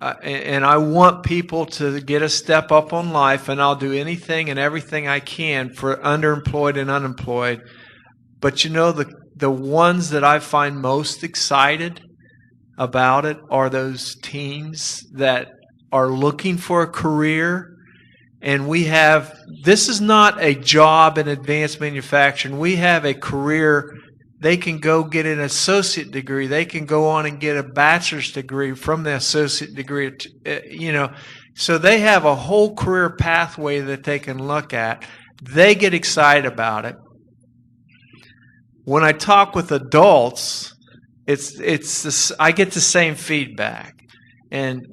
[SPEAKER 2] And I want people to get a step up on life, and I'll do anything and everything I can for underemployed and unemployed. But the ones that I find most excited about it are those teens that are looking for a career. And this is not a job in advanced manufacturing. We have a career. They can go get an associate degree. They can go on and get a bachelor's degree from the associate degree, So they have a whole career pathway that they can look at. They get excited about it. When I talk with adults, I get the same feedback. And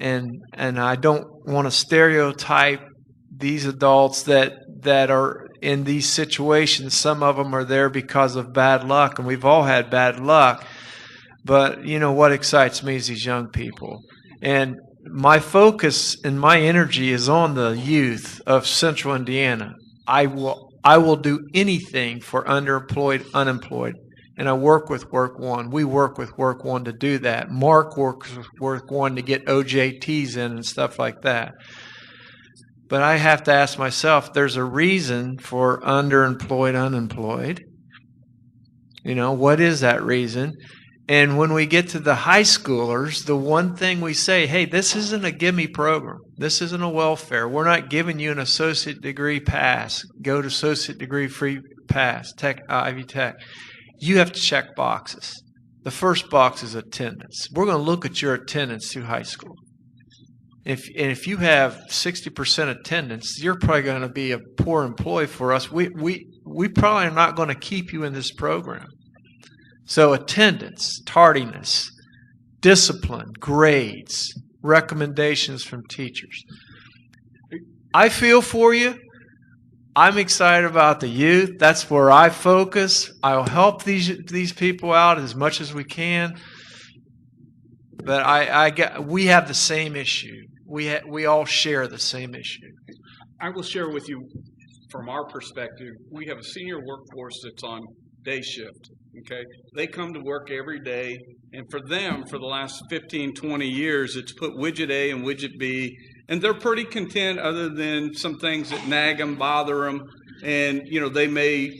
[SPEAKER 2] I don't want to stereotype these adults that are in these situations. Some of them are there because of bad luck, and we've all had bad luck. But what excites me is these young people. And my focus and my energy is on the youth of Central Indiana. I will do anything for underemployed, unemployed. And I work with Work One. We work with Work One to do that. Mark works with Work One to get OJTs in and stuff like that. But I have to ask myself, there's a reason for underemployed, unemployed. What is that reason? And when we get to the high schoolers, the one thing we say, hey, this isn't a gimme program. This isn't a welfare. We're not giving you an associate degree pass. Go to associate degree free pass, Ivy Tech. You have to check boxes. The first box is attendance. We're going to look at your attendance through high school. If you have 60% attendance, you're probably going to be a poor employee for us. We probably are not going to keep you in this program. So attendance, tardiness, discipline, grades, recommendations from teachers. I feel for you. I'm excited about the youth. That's where I focus. I'll help these people out as much as we can. But we have the same issue. We all share the same issue.
[SPEAKER 3] I will share with you from our perspective, we have a senior workforce that's on day shift. Okay, they come to work every day, and for them, for the last 15, 20 years, it's put widget A and widget B, and they're pretty content other than some things that nag them, bother them, and they may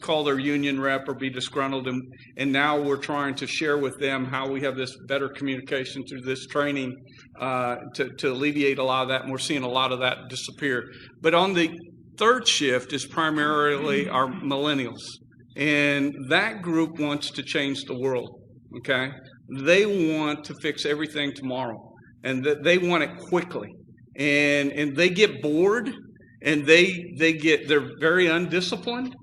[SPEAKER 3] call their union rep or be disgruntled, and now we're trying to share with them how we have this better communication through this training to alleviate a lot of that, and we're seeing a lot of that disappear. But on the third shift is primarily our millennials. And that group wants to change the world, okay? They want to fix everything tomorrow, and they want it quickly. And they get bored, and they're very undisciplined.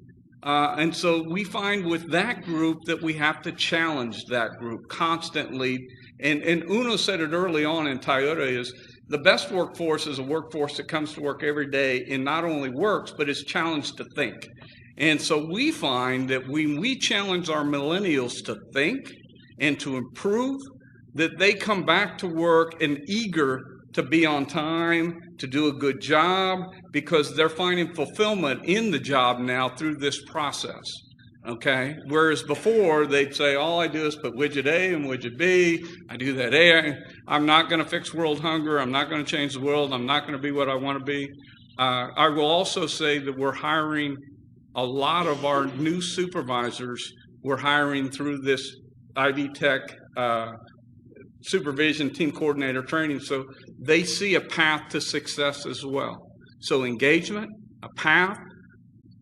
[SPEAKER 3] And so we find with that group that we have to challenge that group constantly. And Uno said it early on in Toyota is the best workforce is a workforce that comes to work every day and not only works, but is challenged to think. And so we find that when we challenge our millennials to think and to improve, that they come back to work and eager to be on time, to do a good job, because they're finding fulfillment in the job now through this process. Okay? Whereas before, they'd say, all I do is put widget A and widget B. I do that A. I'm not going to fix world hunger. I'm not going to change the world. I'm not going to be what I want to be. I will also say that we're hiring a lot of our new supervisors. We're hiring through this IV Tech supervision team coordinator training, so they see a path to success as well. So engagement, a path.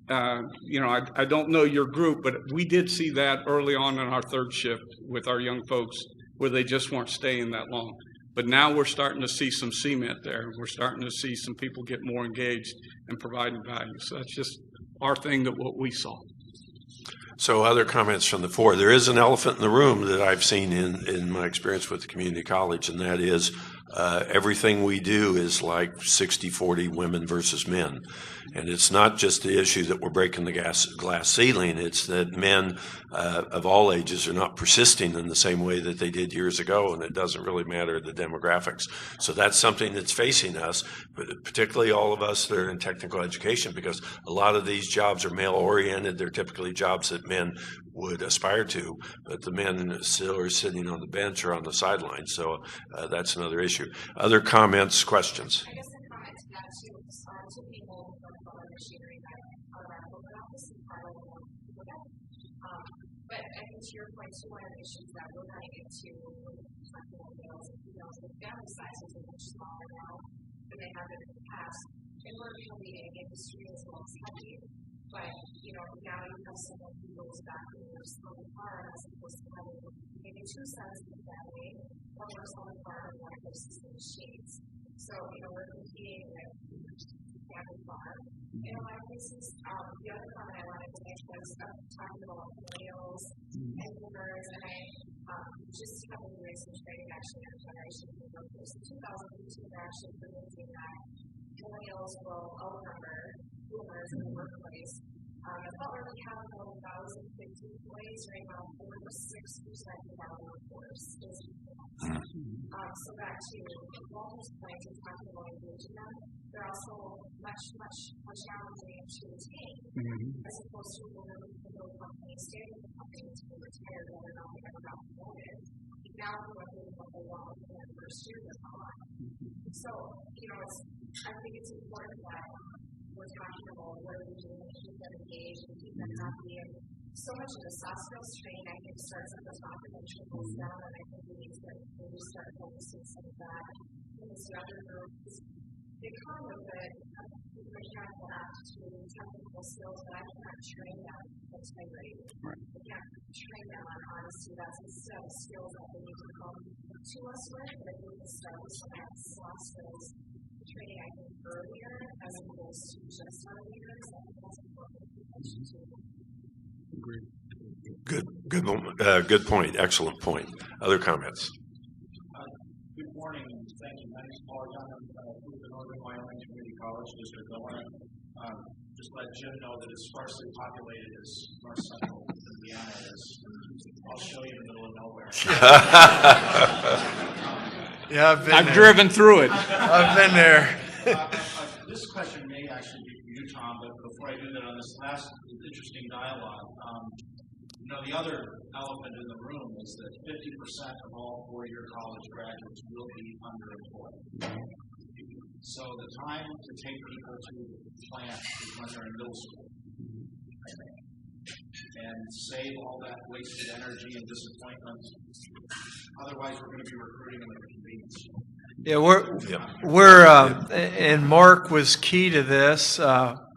[SPEAKER 3] I don't know your group, but we did see that early on in our third shift with our young folks, where they just weren't staying that long. But now we're starting to see some cement there. We're starting to see some people get more engaged and providing value. So that's just our thing, that what we saw.
[SPEAKER 1] So other comments from the floor. There is an elephant in the room that I've seen in my experience with the community college, and that is everything we do is like 60-40 women versus men. And it's not just the issue that we're breaking the glass ceiling. It's that men of all ages are not persisting in the same way that they did years ago, and it doesn't really matter the demographics. So that's something that's facing us, but particularly all of us that are in technical education, because a lot of these jobs are male-oriented. They're typically jobs that men would aspire to, but the men still are sitting on the bench or on the sidelines. So that's another issue. Other comments, questions?
[SPEAKER 5] I guess the comment to that too is to people from other machinery that are around the office and part of the but I think to your point too, one of the issues that we're running into with talking about males and females, the family sizes are much smaller now than they have been in the past. And we're in a leading industry as well as heavy. But, now you have someone who goes back and works on the farm as opposed to having maybe two sons in the family, one works on the farm and one goes to the machines. So, we're competing with family farm. In a lot of cases, the other comment I wanted to make was talking about millennials and boomers, and I just have been doing some training actually on generation workers. In 2015, they're actually predicting that millennials will outnumber boomers in the workplace. About where we have 1,050 employees, right now 4 to 6% of our workforce is so back to Walter's point in talking about engaging them, they're also much more challenging to retain, as opposed to when we're looking for companies, stay with the company to be retired, whether or not they ever got promoted. Now we're looking for the long in their first year they're on. So, I think it's important that we're talking about what are we doing to keep them engaged and keep them happy. And so much of the soft skills training, I think, starts at the top and then trickles down. And I think we need to really start focusing some of that in this younger group. They come with a mechanical aptitude, technical skills, but I can't train them in integrity. I can't train them on honesty. That's a set of skills that they need to come to us with, but we can start with some of that soft skills training, I think, earlier as opposed to just our leaders. I think that's important too.
[SPEAKER 1] Good point. Excellent point. Other comments?
[SPEAKER 6] Good morning. Thank you. My name is Paul Young. I'm with the Northern Wyoming Community College District. I want to just let Jim know that as sparsely populated as North Central Indiana is, I'll show you in the middle of nowhere.
[SPEAKER 2] Yeah,
[SPEAKER 3] I've driven through it.
[SPEAKER 2] I've been there.
[SPEAKER 6] This question may actually be for you, Tom, but before I do that, on this last interesting dialogue, the other elephant in the room is that 50% of all four-year college graduates will be underemployed. So the time to take people to the plant is when they're in middle school, I think, and save all that wasted energy and disappointment. Otherwise, we're going to be recruiting them at convenience.
[SPEAKER 2] Yeah, we're and Mark was key to this.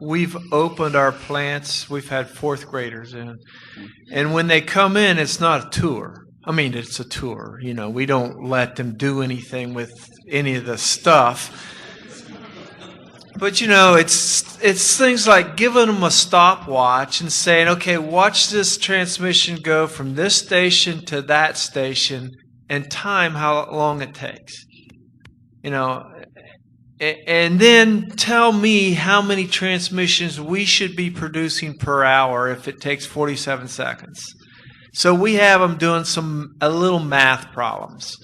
[SPEAKER 2] We've opened our plants. We've had fourth graders in, and when they come in, it's not a tour. I mean, it's a tour. We don't let them do anything with any of the stuff. But it's things like giving them a stopwatch and saying, "Okay, watch this transmission go from this station to that station, and time how long it takes." And then tell me how many transmissions we should be producing per hour if it takes 47 seconds. So we have them doing a little math problems.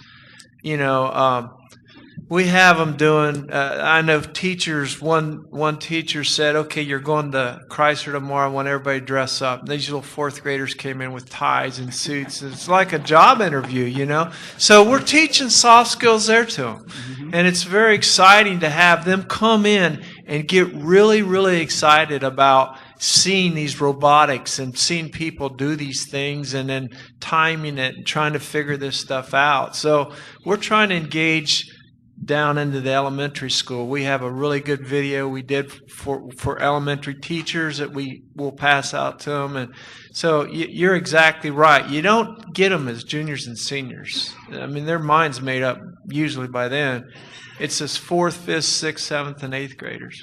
[SPEAKER 2] We have them doing, I know teachers, one teacher said, okay, you're going to Chrysler tomorrow. I want everybody to dress up. And these little fourth graders came in with ties and suits. It's like a job interview, So we're teaching soft skills there to them. Mm-hmm. And it's very exciting to have them come in and get really, really excited about seeing these robotics and seeing people do these things and then timing it and trying to figure this stuff out. So we're trying to engage down into the elementary school. We have a really good video we did for elementary teachers that we will pass out to them. And so you're exactly right. You don't get them as juniors and seniors. I mean, their mind's made up usually by then. It's this 4th, 5th, 6th, 7th, and 8th graders.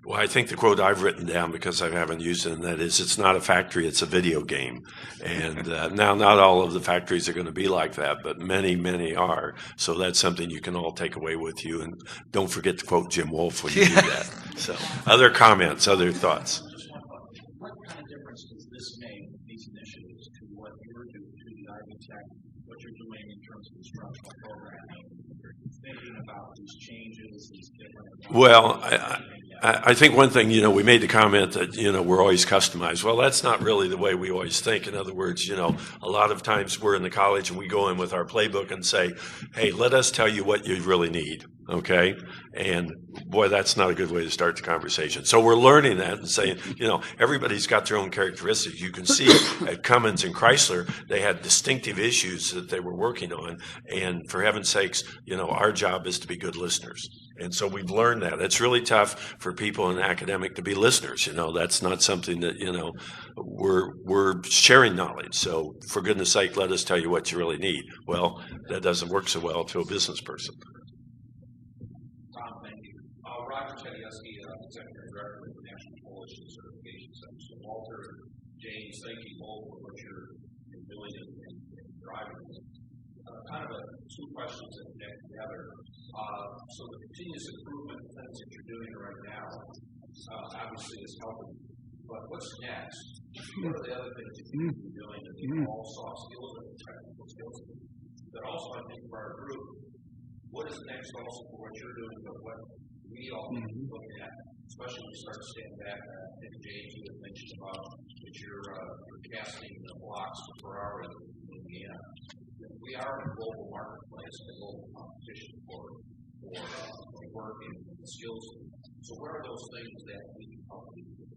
[SPEAKER 1] Well, I think the quote I've written down, because I haven't used it, and that is, it's not a factory, it's a video game. And now not all of the factories are going to be like that, but many, many are. So that's something you can all take away with you. And don't forget to quote Jim Woolf when you do that. So other comments, other thoughts?
[SPEAKER 6] Just one question. What kind of difference does this make, these initiatives, to what you're doing, to the Ivy Tech, what you're doing in terms of instructional programming, thinking about these changes, these different...
[SPEAKER 1] Well, I think one thing, we made the comment that, we're always customized. Well, that's not really the way we always think. In other words, a lot of times we're in the college and we go in with our playbook and say, hey, let us tell you what you really need. Okay. And boy, that's not a good way to start the conversation. So we're learning that and saying, everybody's got their own characteristics. You can see at Cummins and Chrysler, they had distinctive issues that they were working on. And for heaven's sakes, our job is to be good listeners. And so we've learned that. It's really tough for people in academic to be listeners. That's not something that, we're sharing knowledge. So for goodness sake, let us tell you what you really need. Well, that doesn't work so well to a business person.
[SPEAKER 7] Tom, thank you. Roger Tedeschi, Executive Director of the National Coalition Certification Center. So Walter, James, thank you both for what you're doing and driving. Kind of two questions that connect together. So the continuous improvement things that you're doing right now obviously is helping. But what's next? What are the other things that you're doing that are all soft skills and technical skills? But also, I think for our group, what is next also for what you're doing, but what we all need to be looking at, especially when we start to stand back. I think James, you had mentioned about that you're casting the blocks for Ferrari in Indiana. We are in a global marketplace, a global competition for work and skills. So what are those things that we can help you with?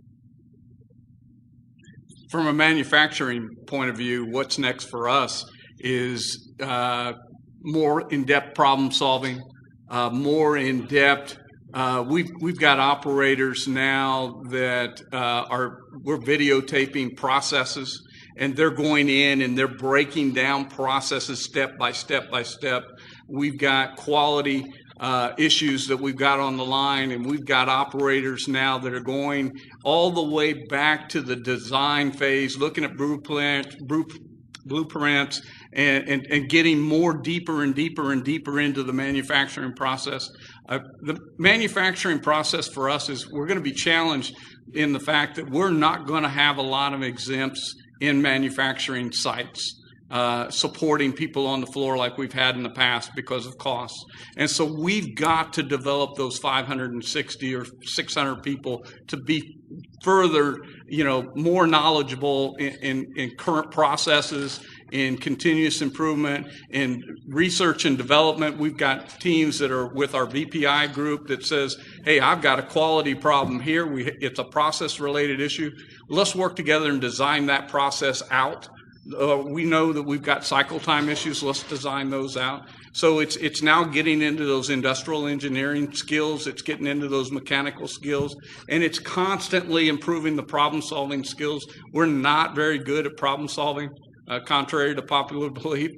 [SPEAKER 3] From a manufacturing point of view, what's next for us is more in-depth problem solving, more in-depth. We've got operators now that we're videotaping processes, and they're going in and they're breaking down processes step by step by step. We've got quality issues that we've got on the line, and we've got operators now that are going all the way back to the design phase, looking at blueprints, and getting more deeper and deeper and deeper into the manufacturing process. The manufacturing process for us is we're going to be challenged in the fact that we're not going to have a lot of exempts in manufacturing sites supporting people on the floor like we've had in the past because of costs. And so we've got to develop those 560 or 600 people to be further, more knowledgeable in current processes, in continuous improvement, in research and development. We've got teams that are with our VPI group that says, hey, I've got a quality problem here. It's a process-related issue. Let's work together and design that process out. We know that we've got cycle time issues. Let's design those out. So it's now getting into those industrial engineering skills. It's getting into those mechanical skills, and it's constantly improving the problem-solving skills. We're not very good at problem-solving. Contrary to popular belief,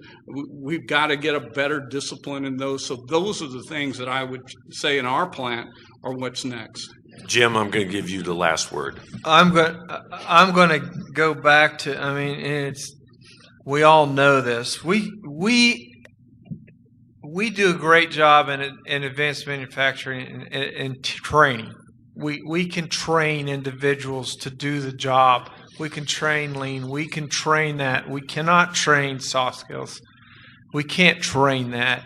[SPEAKER 3] we've got to get a better discipline in those. So those are the things that I would say in our plant are what's next.
[SPEAKER 1] Jim, I'm going to give you the last word.
[SPEAKER 2] I'm going to go back to. I mean, we all know this. We do a great job in advanced manufacturing and training. We can train individuals to do the job We can train lean. We can train that. We cannot train soft skills. We can't train that.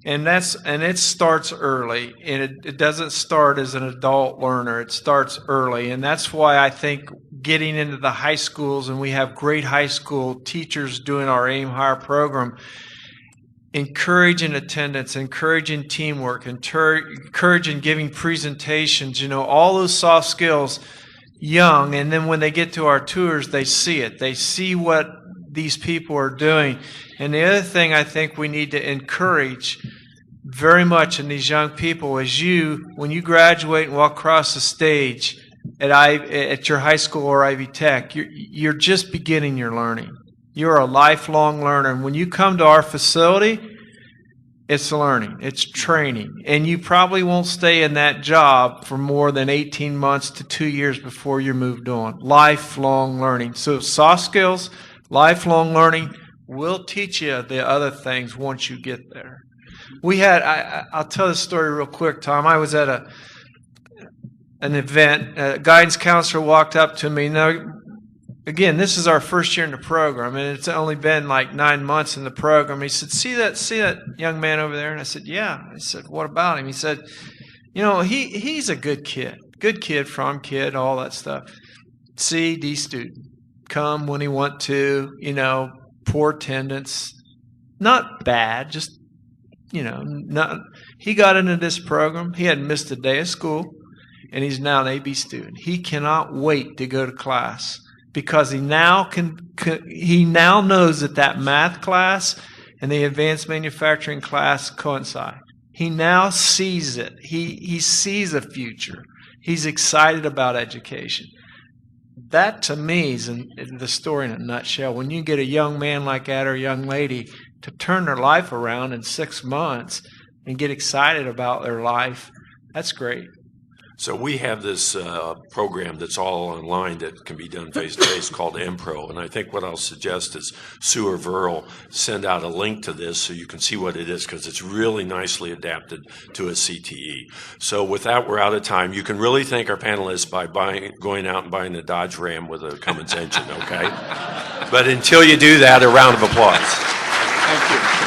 [SPEAKER 2] And it starts early, and it doesn't start as an adult learner. It starts early, and that's why I think getting into the high schools, and we have great high school teachers doing our Aim Higher program, encouraging attendance, encouraging teamwork, encouraging giving presentations, all those soft skills young, and then when they get to our tours, they see it. They see what these people are doing. And the other thing I think we need to encourage very much in these young people is when you graduate and walk across the stage at your high school or Ivy Tech, you're just beginning your learning. You're a lifelong learner. And when you come to our facility, it's learning, it's training. And you probably won't stay in that job for more than 18 months to 2 years before you're moved on. Lifelong learning. So soft skills, lifelong learning will teach you the other things once you get there. I'll tell this story real quick, Tom. I was at an event. A guidance counselor walked up to me. Now, again, this is our first year in the program, and it's only been like 9 months in the program. He said, see that young man over there? And I said, yeah. I said, what about him? He said, he's a good kid, from kid, all that stuff. C.D. student. Come when he want to, poor attendance. Not bad, just, he got into this program. He hadn't missed a day of school, and he's now an AB student. He cannot wait to go to class because he now knows that math class and the advanced manufacturing class coincide. He now sees it. He sees a future. He's excited about education. That, to me, is the story in a nutshell. When you get a young man like that or a young lady to turn their life around in 6 months and get excited about their life, that's great.
[SPEAKER 1] So we have this program that's all online that can be done face-to-face called MPro, and I think what I'll suggest is Sue or Verl send out a link to this so you can see what it is, because it's really nicely adapted to a CTE. So with that, we're out of time. You can really thank our panelists by going out and buying a Dodge Ram with a Cummins engine, okay? But until you do that, a round of applause.
[SPEAKER 3] Thank you.